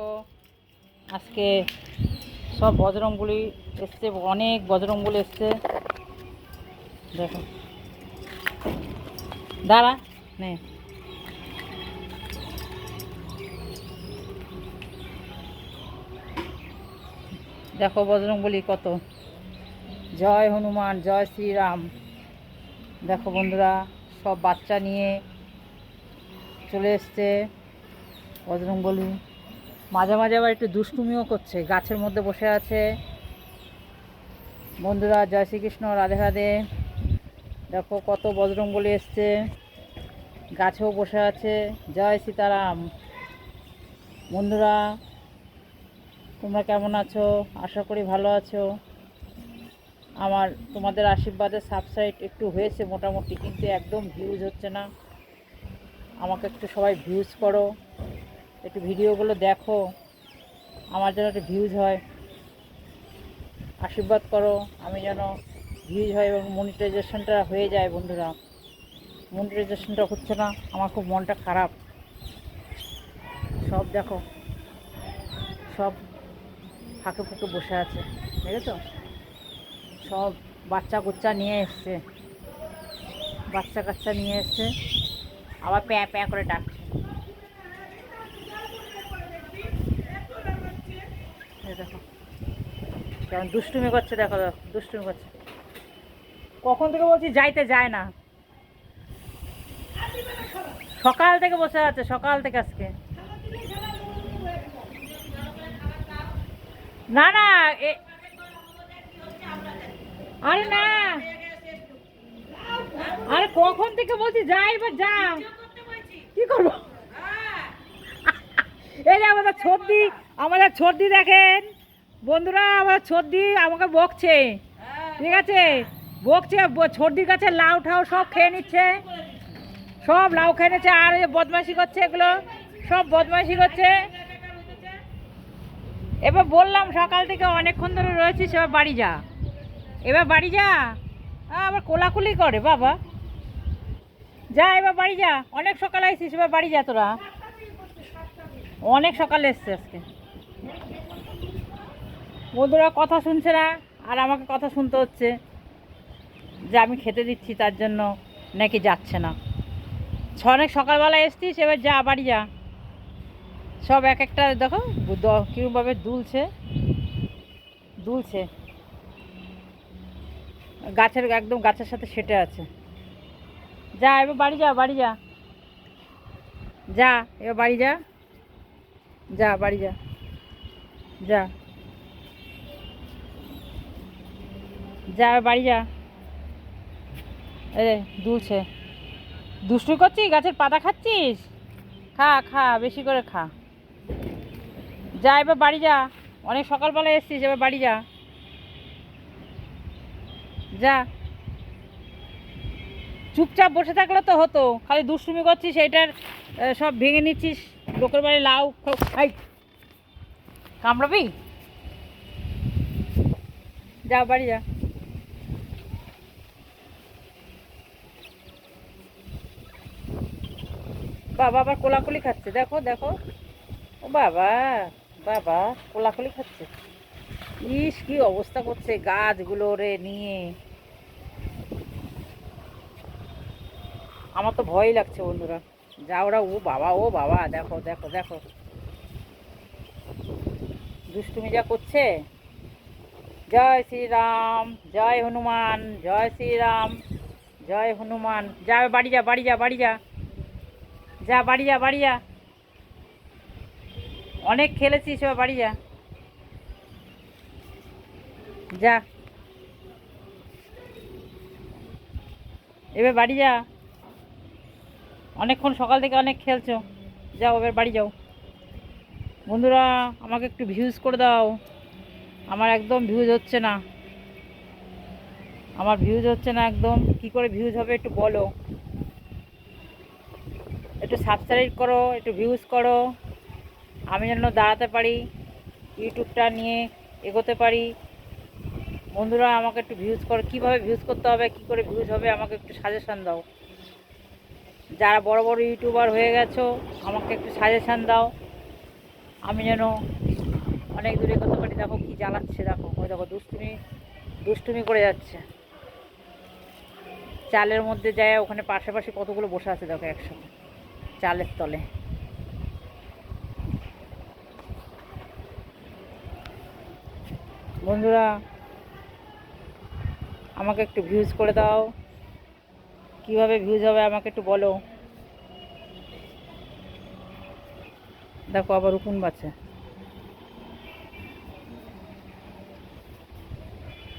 দেখো আজকে সব বজরংবলী এসছে, অনেক বজরংবলী এসছে। দেখো দাঁড়া নে, দেখো বজরংবলী কত। জয় হনুমান, জয় শ্রীরাম। দেখো বন্ধুরা সব বাচ্চা নিয়ে চলে এসছে বজরংবলী। মাঝে মাঝে আবার একটু দুষ্টুমিও করছে, গাছের মধ্যে বসে আছে। বন্ধুরা জয় শ্রীকৃষ্ণ, রাধে রাধে। দেখো কত বজরংবলী এসছে, গাছেও বসে আছে। জয় সীতারাম। বন্ধুরা তোমরা কেমন আছো? আশা করি ভালো আছো। আমার তোমাদের আশীর্বাদে সাবস্ক্রাইব একটু হয়েছে মোটামুটি, কিন্তু একদম ভিউজ হচ্ছে না। আমাকে একটু সবাই ভিউজ করো, একটু ভিডিওগুলো দেখো, আমার যেন একটু ভিউজ হয়। আশীর্বাদ করো আমি যেন ভিউজ হয় এবং মনিটাইজেশনটা হয়ে যায়। বন্ধুরা মনিটাইজেশনটা হচ্ছে না, আমার খুব মনটা খারাপ। সব দেখো সব ফাঁকে ফুঁকে বসে আছে, দেখেছো? সব বাচ্চা কুচ্চা নিয়ে এসছে, বাচ্চা কাচ্চা নিয়ে এসছে, আবার প্যাঁ প্যাঁ করে ডাকছে। দেখো কেমন দুষ্টুমি করছে, দেখো দুষ্টুমি করছে। কখন থেকে বলছি যাইতে যায় না, সকাল থেকে বসে আছে, সকাল থেকে আজকে। না না আরে না, আরে কখন থেকে বলছি যাই, এবার যা, কি করবো? এই যে আমাদের ছর্দি দেখেন বন্ধুরা, আমার ছর্দি আমাকে বকছে, ঠিক আছে? বকছে, ছর্দির কাছে লাউ ঠাউ সব খেয়ে নিচ্ছে, সব লাউ খেয়ে নিচ্ছে। আর ওই যে বদমাইশি করছে, এগুলো সব বদমাইশি করছে। এবার বললাম সকাল থেকে অনেকক্ষণ ধরে রয়েছিস, এবার বাড়ি যা, এবার বাড়ি যা। আবার কোলাকুলি করে বাবা, যা এবার বাড়ি যা। অনেক সকালে আসছিস, এবার বাড়ি যা তোরা। অনেক সকালে এসছে আজকে। বন্ধুরা কথা শুনছে না, আর আমাকে কথা শুনতে হচ্ছে যে আমি খেতে দিচ্ছি, তার জন্য নাকি যাচ্ছে না। অনেক সকালবেলা এসছিস, এবার যা বাড়ি যা। সব এক একটা দেখো কীরকমভাবে দুলছে দুলছে, গাছের একদম গাছের সাথে সেটে আছে। যা এবার বাড়ি যা, বাড়ি যা, যা এবার বাড়ি যা, যা বাড়ি যা, যা যা বাড়ি যা। এ দুলছে, দুষ্টু করছিস, গাছের পাতা খাচ্ছিস, খা খা বেশি করে খা। যা এবার বাড়ি যা, অনেক সকালবেলা এসছিস, এবার বাড়ি যা, যা। চুপচাপ বসে থাকলে তো হতো, খালি দুষ্টুমি করছিস, এইটার সব ভেঙে নিচ্ছিস। লোকের বাড়ি লাউ খাই, কামড়াবি? যা বাড়ি যা। বাবা আবার কোলাকুলি খাচ্ছে, দেখো দেখো, ও বাবা, বাবা কোলাকুলি খাচ্ছে। ইস কি অবস্থা করছে গাছগুলো রে নিয়ে, আমার তো ভয়ই লাগছে বন্ধুরা। যা ওরা, ও বাবা, ও বাবা, দেখো দেখো দেখো দুষ্টুমি যা করছে। জয় শ্রীরাম, জয় হনুমান, জয় শ্রীরাম, জয় হনুমান। যা বাড়ি যা, বাড়ি যা, বাড়ি যা, যা বাড়ি যা, বাড়ি যা। অনেক খেলেছিস, এবার বাড়ি যা, যা এবার বাড়ি যা। অনেকক্ষণ সকাল থেকে অনেক খেলছো, যাও এবার বাড়ি যাও। বন্ধুরা আমাকে একটু ভিউজ করে দাও, আমার একদম ভিউজ হচ্ছে না, আমার ভিউজ হচ্ছে না একদম। কি করে ভিউজ হবে একটু বলো, একটু সাবস্ক্রাইব করো, একটু ভিউজ করো, আমি যেন দাঁড়াতে পারি, ইউটিউবটা নিয়ে এগোতে পারি। বন্ধুরা আমাকে একটু ভিউজ করো, কীভাবে ভিউজ করতে হবে, কি করে ভিউজ হবে, আমাকে একটু সাজেশান দাও। যারা বড় বড় ইউটিউবার হয়ে গেছো আমাকে একটু সাজেশান দাও, আমি যেন অনেক দূরে করতে পারি। দেখো কি জ্বালাচ্ছে, দেখো ওই দেখো দুষ্টুমি করে যাচ্ছে। চালের মধ্যে যায়, ওখানে পাশাপাশি কতগুলো বসে আছে দেখো একসাথে চালের তলে। বন্ধুরা, আমাকে একটু ভিউজ করে দাও। কিভাবে ভিউজ হবে আমাকে একটু বলো। দেখো আবার উকুন বাছে,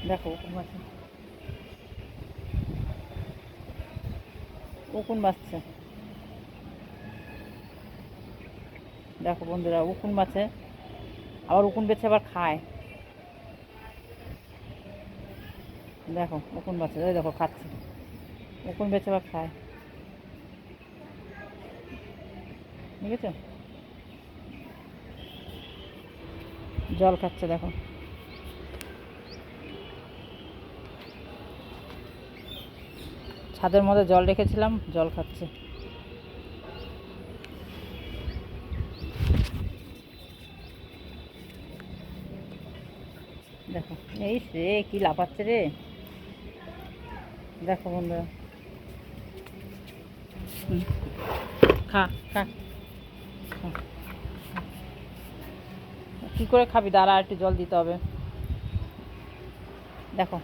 দেখো উকুন বাছে, উকুন বাজছে। দেখো বন্ধুরা, উকুন বাছে, আবার উকুন বেছে আবার খায়। দেখো উকুন বাছে, ওই দেখো খাচ্ছে, উকুন বেছে আবার খায়, বুঝেছো? জল খাচ্ছে দেখো। ছাদের মধ্যে জল রেখেছিলাম, জল খাচ্ছে। দেখো এই রে কি লাফাচ্ছে রে। দেখো বন্ধুরা, খা খা খা। কী করে খাবি, দাঁড়া একটু জল দিতে হবে। দেখো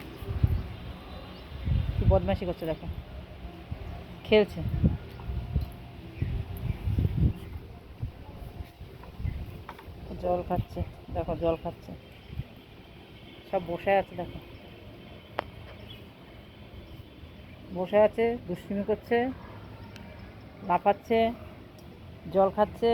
কি বদমাইশি করছে, দেখো খেলছে। জল খাচ্ছে, দেখো জল খাচ্ছে, সব বসে আছে দেখো, বসে আছে দুষ্টুমি করছে, লাফাচ্ছে, জল খাচ্ছে।